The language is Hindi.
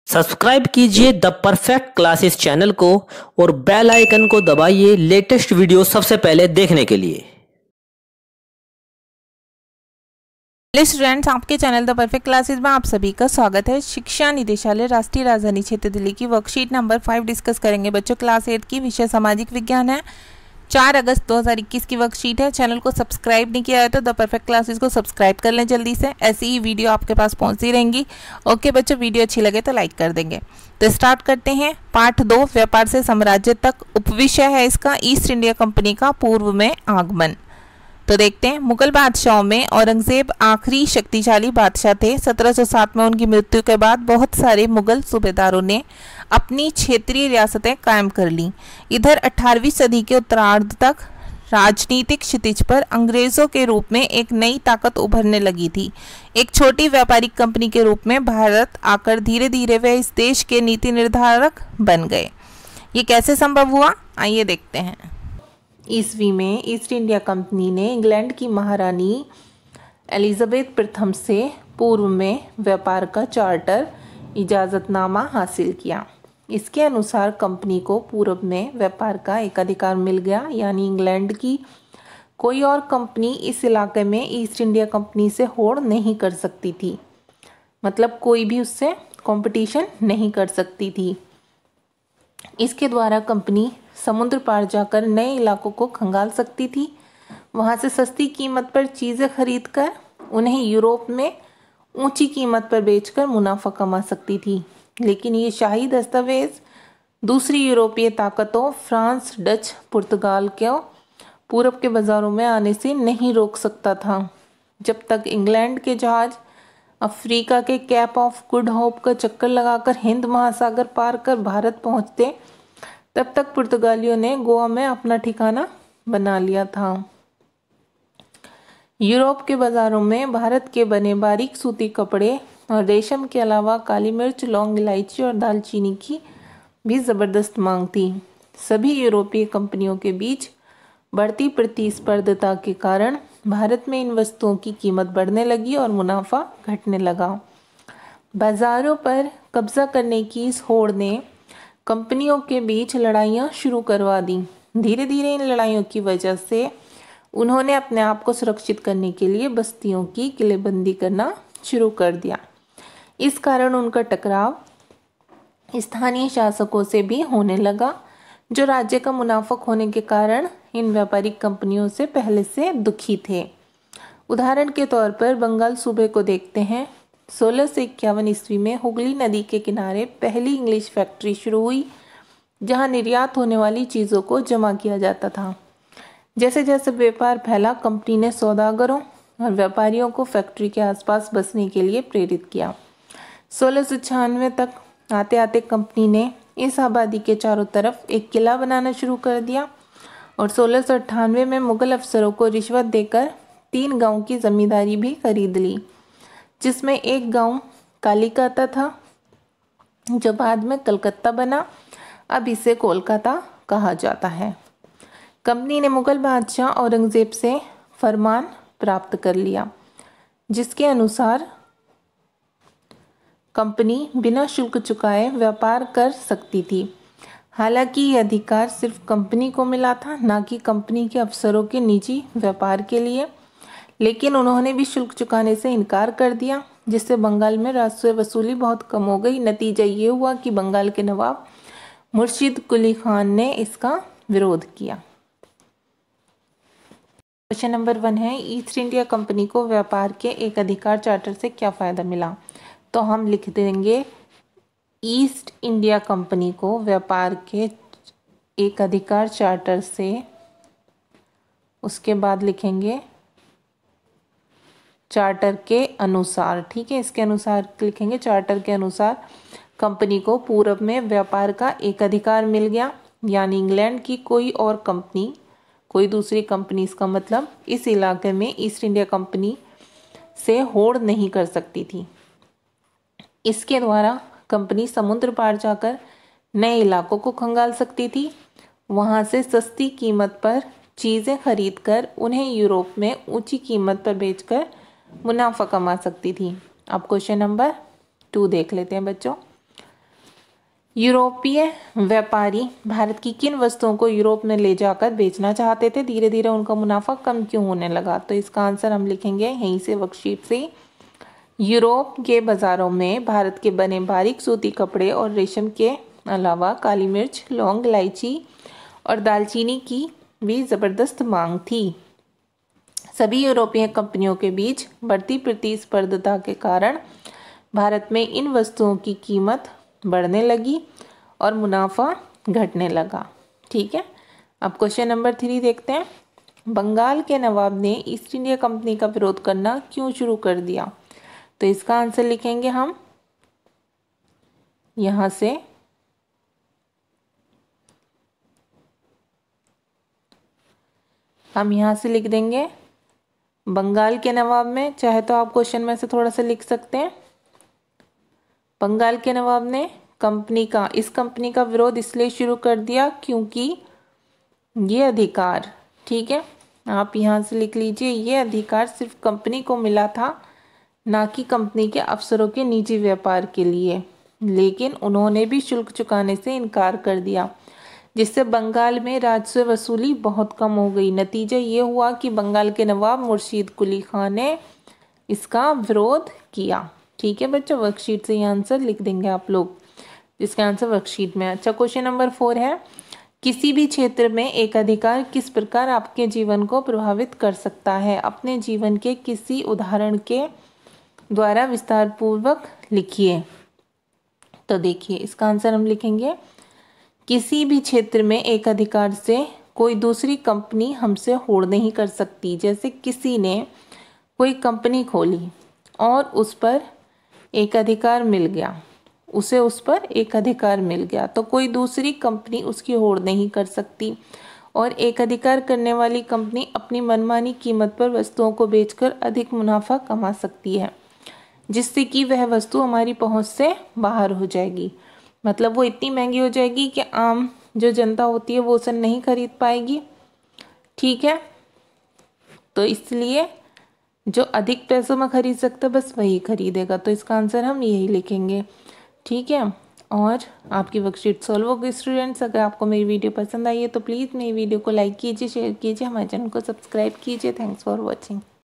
सब्सक्राइब कीजिए द परफेक्ट क्लासेस चैनल को और बेल आइकन को दबाइए लेटेस्ट वीडियो सबसे पहले देखने के लिए। हेलो स्टूडेंट्स, आपके चैनल द परफेक्ट क्लासेस में आप सभी का स्वागत है। शिक्षा निदेशालय राष्ट्रीय राजधानी क्षेत्र दिल्ली की वर्कशीट नंबर 5 डिस्कस करेंगे बच्चों। क्लास 8 की विषय सामाजिक विज्ञान है। 4 अगस्त 2021 की वर्कशीट है। चैनल को सब्सक्राइब नहीं किया है तो द परफेक्ट क्लासेस को सब्सक्राइब कर लें जल्दी से, ऐसी ही वीडियो आपके पास पहुंचती रहेंगी। ओके बच्चों, वीडियो अच्छी लगे तो लाइक कर देंगे। तो स्टार्ट करते हैं। पाठ 2, व्यापार से साम्राज्य तक। उपविषय है इसका ईस्ट इंडिया कंपनी का पूर्व में आगमन। तो देखते हैं। मुगल बादशाहों में औरंगजेब आखिरी शक्तिशाली बादशाह थे। 1707 में उनकी मृत्यु के बाद बहुत सारे मुगल सूबेदारों ने अपनी क्षेत्रीय रियासतें कायम कर लीं। इधर 18वीं सदी के उत्तरार्ध तक राजनीतिक क्षितिज पर अंग्रेजों के रूप में एक नई ताकत उभरने लगी थी। एक छोटी व्यापारिक कंपनी के रूप में भारत आकर धीरे धीरे वे इस देश के नीति निर्धारक बन गए। ये कैसे संभव हुआ, आइए देखते हैं। ईस्वी में ईस्ट इंडिया कंपनी ने इंग्लैंड की महारानी एलिजाबेथ प्रथम से पूर्व में व्यापार का चार्टर इजाज़तनामा हासिल किया। इसके अनुसार कंपनी को पूर्व में व्यापार का एकाधिकार मिल गया, यानी इंग्लैंड की कोई और कंपनी इस इलाके में ईस्ट इंडिया कंपनी से होड़ नहीं कर सकती थी। मतलब कोई भी उससे कंपटीशन नहीं कर सकती थी। इसके द्वारा कंपनी समुद्र पार जाकर नए इलाकों को खंगाल सकती थी। वहाँ से सस्ती कीमत पर चीज़ें खरीदकर उन्हें यूरोप में ऊंची कीमत पर बेचकर मुनाफा कमा सकती थी। लेकिन ये शाही दस्तावेज दूसरी यूरोपीय ताकतों फ्रांस, डच, पुर्तगाल को पूरब के बाज़ारों में आने से नहीं रोक सकता था। जब तक इंग्लैंड के जहाज अफ्रीका के कैप ऑफ गुड होप का चक्कर लगाकर हिंद महासागर पार कर भारत पहुंचते, तब तक पुर्तगालियों ने गोवा में अपना ठिकाना बना लिया था। यूरोप के बाज़ारों में भारत के बने बारीक सूती कपड़े और रेशम के अलावा काली मिर्च, लौंग, इलायची और दालचीनी की भी ज़बरदस्त मांग थी। सभी यूरोपीय कंपनियों के बीच बढ़ती प्रतिस्पर्धा के कारण भारत में इन वस्तुओं की कीमत बढ़ने लगी और मुनाफा घटने लगा। बाज़ारों पर कब्जा करने की इस होड़ ने कंपनियों के बीच लड़ाइयाँ शुरू करवा दी। धीरे धीरे इन लड़ाइयों की वजह से उन्होंने अपने आप को सुरक्षित करने के लिए बस्तियों की किलेबंदी करना शुरू कर दिया। इस कारण उनका टकराव स्थानीय शासकों से भी होने लगा, जो राज्य का मुनाफा होने के कारण इन व्यापारिक कंपनियों से पहले से दुखी थे। उदाहरण के तौर पर बंगाल सूबे को देखते हैं। 1651 ईस्वी में हुगली नदी के किनारे पहली इंग्लिश फैक्ट्री शुरू हुई, जहां निर्यात होने वाली चीज़ों को जमा किया जाता था। जैसे जैसे व्यापार फैला, कंपनी ने सौदागरों और व्यापारियों को फैक्ट्री के आसपास बसने के लिए प्रेरित किया। 1696 तक आते आते कंपनी ने इस आबादी के चारों तरफ एक किला बनाना शुरू कर दिया और 1698 में मुगल अफसरों को रिश्वत देकर 3 गांव की जमींदारी भी खरीद ली, जिसमें एक गांव कालिकाता था, जो बाद में कलकत्ता बना। अब इसे कोलकाता कहा जाता है। कंपनी ने मुगल बादशाह औरंगजेब से फरमान प्राप्त कर लिया, जिसके अनुसार कंपनी बिना शुल्क चुकाए व्यापार कर सकती थी। हालांकि ये अधिकार सिर्फ कंपनी को मिला था, ना कि कंपनी के अफसरों के निजी व्यापार के लिए। लेकिन उन्होंने भी शुल्क चुकाने से इनकार कर दिया, जिससे बंगाल में राजस्व वसूली बहुत कम हो गई। नतीजा ये हुआ कि बंगाल के नवाब मुर्शिद कुली खान ने इसका विरोध किया। क्वेश्चन नंबर 1 है, ईस्ट इंडिया कंपनी को व्यापार के एक अधिकार चार्टर से क्या फ़ायदा मिला? तो हम लिख देंगे ईस्ट इंडिया कंपनी को व्यापार के एक अधिकार चार्टर से, उसके बाद लिखेंगे चार्टर के अनुसार। ठीक है, इसके अनुसार लिखेंगे चार्टर के अनुसार कंपनी को पूरब में व्यापार का एक अधिकार मिल गया, यानी इंग्लैंड की कोई और कंपनी, कोई दूसरी कंपनी, इसका मतलब इस इलाके में ईस्ट इंडिया कंपनी से होड़ नहीं कर सकती थी। इसके द्वारा कंपनी समुद्र पार जाकर नए इलाकों को खंगाल सकती थी। वहाँ से सस्ती कीमत पर चीज़ें खरीदकर उन्हें यूरोप में ऊंची कीमत पर बेचकर मुनाफा कमा सकती थी। अब क्वेश्चन नंबर 2 देख लेते हैं बच्चों। यूरोपीय व्यापारी भारत की किन वस्तुओं को यूरोप में ले जाकर बेचना चाहते थे, धीरे धीरे उनका मुनाफा कम क्यों होने लगा? तो इसका आंसर हम लिखेंगे यहीं से वर्कशीट से। यूरोप के बाज़ारों में भारत के बने बारीक सूती कपड़े और रेशम के अलावा काली मिर्च, लौंग, इलायची और दालचीनी की भी ज़बरदस्त मांग थी। सभी यूरोपीय कंपनियों के बीच बढ़ती प्रतिस्पर्धा के कारण भारत में इन वस्तुओं की कीमत बढ़ने लगी और मुनाफा घटने लगा। ठीक है, अब क्वेश्चन नंबर 3 देखते हैं। बंगाल के नवाब ने ईस्ट इंडिया कंपनी का विरोध करना क्यों शुरू कर दिया? तो इसका आंसर लिखेंगे हम यहाँ से। हम यहाँ से लिख देंगे बंगाल के नवाब में, चाहे तो आप क्वेश्चन में से थोड़ा सा लिख सकते हैं। बंगाल के नवाब ने इस कंपनी का विरोध इसलिए शुरू कर दिया क्योंकि ये अधिकार, ठीक है, आप यहाँ से लिख लीजिए, ये अधिकार सिर्फ कंपनी को मिला था, ना कि कंपनी के अफसरों के निजी व्यापार के लिए। लेकिन उन्होंने भी शुल्क चुकाने से इनकार कर दिया, जिससे बंगाल में राजस्व वसूली बहुत कम हो गई। नतीजा ये हुआ कि बंगाल के नवाब मुर्शीद कुली खान ने इसका विरोध किया। ठीक है बच्चों, वर्कशीट से ये आंसर लिख देंगे आप लोग, जिसका आंसर वर्कशीट में। अच्छा, क्वेश्चन नंबर 4 है, किसी भी क्षेत्र में एक अधिकार किस प्रकार आपके जीवन को प्रभावित कर सकता है? अपने जीवन के किसी उदाहरण के द्वारा विस्तार पूर्वक लिखिए। तो देखिए, इसका आंसर हम लिखेंगे किसी भी क्षेत्र में एक अधिकार से कोई दूसरी कंपनी हमसे होड़ नहीं कर सकती। जैसे किसी ने कोई कंपनी खोली और उस पर एक अधिकार मिल गया, उस पर एक अधिकार मिल गया, तो कोई दूसरी कंपनी उसकी होड़ नहीं कर सकती। और एक अधिकार करने वाली कंपनी अपनी मनमानी कीमत पर वस्तुओं को बेचकर अधिक मुनाफा कमा सकती है, जिससे कि वह वस्तु हमारी पहुंच से बाहर हो जाएगी। मतलब वो इतनी महंगी हो जाएगी कि आम जो जनता होती है वो उसे नहीं खरीद पाएगी। ठीक है, तो इसलिए जो अधिक पैसों में खरीद सकता है बस वही खरीदेगा। तो इसका आंसर हम यही लिखेंगे। ठीक है, और आपकी वर्कशीट सॉल्व हो गई स्टूडेंट्स। अगर आपको मेरी वीडियो पसंद आई है तो प्लीज़ मेरी वीडियो को लाइक कीजिए, शेयर कीजिए, हमारे चैनल को सब्सक्राइब कीजिए। Thanks for watching.